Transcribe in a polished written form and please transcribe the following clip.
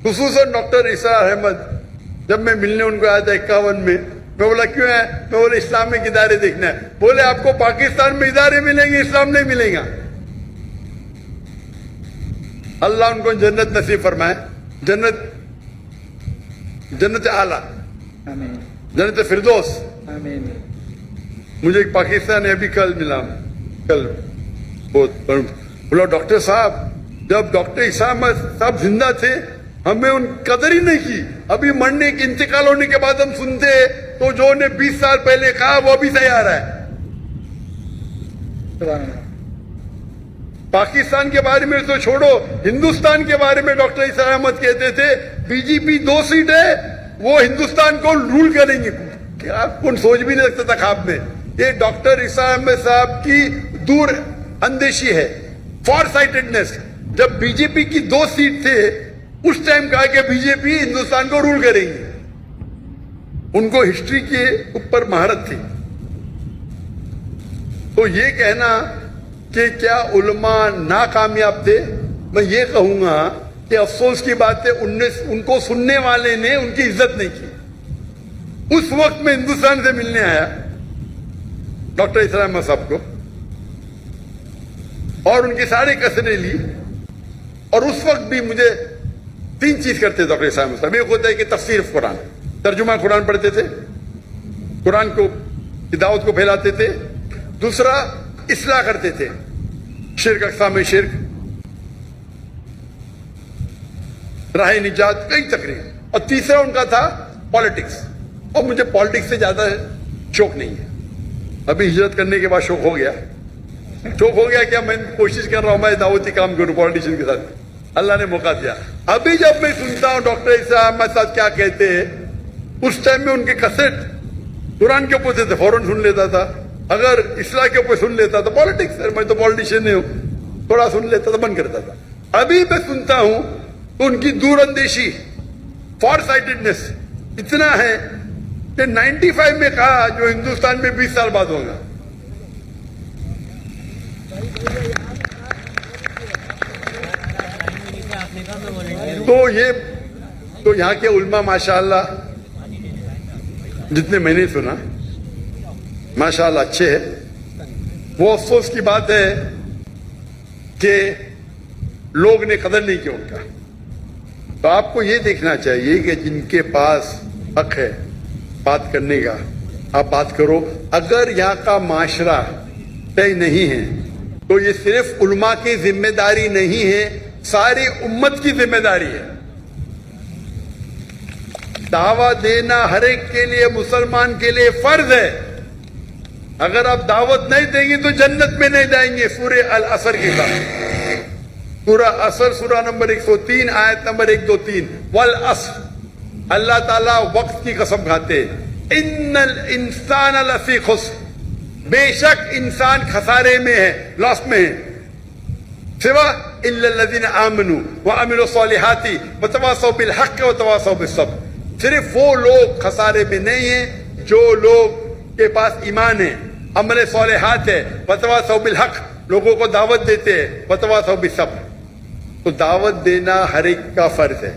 خصوصاً ڈاکٹر اسرار احمد. جب میں ملنے ان کو آیا تھا 51 میں بولا کیوں ہے؟ میں بولا اسلامک ادارے دیکھنا ہے. بولے آپ کو پاکستان میں ادارے ملیں گے، اسلام نہیں ملے گا. اللہ ان کو جنت نصیب فرمائے، جنت اعلیٰ، جنت فردوس. مجھے ایک پاکستانی ابھی کل ملا، بولا ڈاکٹر صاحب جب ڈاکٹر عیسیٰ احمد صاحب زندہ تھے ہمیں ان قدر ہی نہیں کی، ابھی مرنے کے انتقال ہونے کے بعد ہم سنتے تو جو نے 20 سال پہلے کہا وہ ابھی تیار ہے. پاکستان کے بارے میں تو چھوڑو، ہندوستان کے بارے میں ڈاکٹر عیسیٰ احمد کہتے تھے بی جے پی 2 سیٹ ہے وہ ہندوستان کو رول کریں گے. کیا کون سوچ بھی نہیں سکتا تھا خواب میں. یہ ڈاکٹر عیسیٰ احمد صاحب کی دور اندیشی ہے، فار سائٹڈنس. جب بی جے پی کی 2 سیٹ تھے اس ٹائم کہا کہ بی جے پی ہندوستان کو رول کریں گے. ان کو ہسٹری کے اوپر مہارت تھی. تو یہ کہنا کہ کیا علماء ناکامیاب تھے، میں یہ کہوں گا کہ افسوس کی بات ہے ان کو سننے والے نے ان کی عزت نہیں کی. اس وقت میں ہندوستان سے ملنے آیا ڈاکٹر اسرار احمد صاحب کو اور ان کی ساری کسریں لی، اور اس وقت بھی مجھے 3 چیز کرتے ڈاکٹر اسرار احمد صاحب. ایک ہوتا ہے کہ تفسیر قرآن، ترجمہ قرآن پڑھتے تھے، قرآن کو دعوت کو پھیلاتے تھے. دوسرا اصلاح کرتے تھے، شرک، اقسام شرک، راہ نجات، کئی تقریر. اور تیسرا ان کا تھا پالیٹکس. اور مجھے پالیٹکس سے زیادہ شوق نہیں ہے. ابھی ہجرت کرنے کے بعد شوق ہو گیا کیا میں کوشش کر رہا ہوں میں دعوتی کام کروں پالیٹیشین کے ساتھ. اللہ نے موقع دیا. ابھی جب میں سنتا ہوں ڈاکٹر عیسیٰ احمد صاحب کیا کہتے ہیں، اس ٹائم میں ان کے کسٹ قرآن کے اوپر سے فوراً سن لیتا تھا. اگر اصلاح کے اوپر سن لیتا تھا، پالیٹکس میں تو پالیٹیشین نہیں ہوں، تھوڑا سن لیتا تھا، بند کرتا تھا. ابھی میں سنتا ہوں تو ان کی دور اندیشی، فار سائٹڈنس اتنا ہے کہ 95 میں کہا جو ہندوستان میں 20 سال بعد ہوگا. تو یہاں کے علماء ماشاءاللہ جتنے میں نے سنا ماشاءاللہ اچھے ہیں. وہ افسوس کی بات ہے کہ لوگ نے قدر نہیں کیا ان کا. تو آپ کو یہ دیکھنا چاہیے کہ جن کے پاس حق ہے بات کرنے کا آپ بات کرو. اگر یہاں کا معاشرہ طے نہیں ہے تو یہ صرف علماء کی ذمہ داری نہیں ہے، ساری امت کی ذمہ داری ہے. دعوت دینا ہر ایک کے لیے، مسلمان کے لیے فرض ہے. اگر آپ دعوت نہیں دیں گے تو جنت میں نہیں جائیں گے. سورہ العصر کے ساتھ، سورہ عصر، سورہ نمبر 103 آیت نمبر 1 2 3. والعصر، اللہ تعالیٰ وقت کی قسم کھاتے، ان الانسان لفی خسر، بے شک انسان خسارے میں ہے، لاس میں ہے. سوا الا الذین آمنوا وعملوا الصالحات وتواصوا بالحق وتواصوا بالصبر. صرف وہ لوگ خسارے میں نہیں ہیں جو لوگ کے پاس ایمان ہے، عمل صالحات ہے، وتواصوا بالحق، لوگوں کو دعوت دیتے ہیں، وتواصوا بالصبر. تو دعوت دینا ہر ایک کا فرض ہے.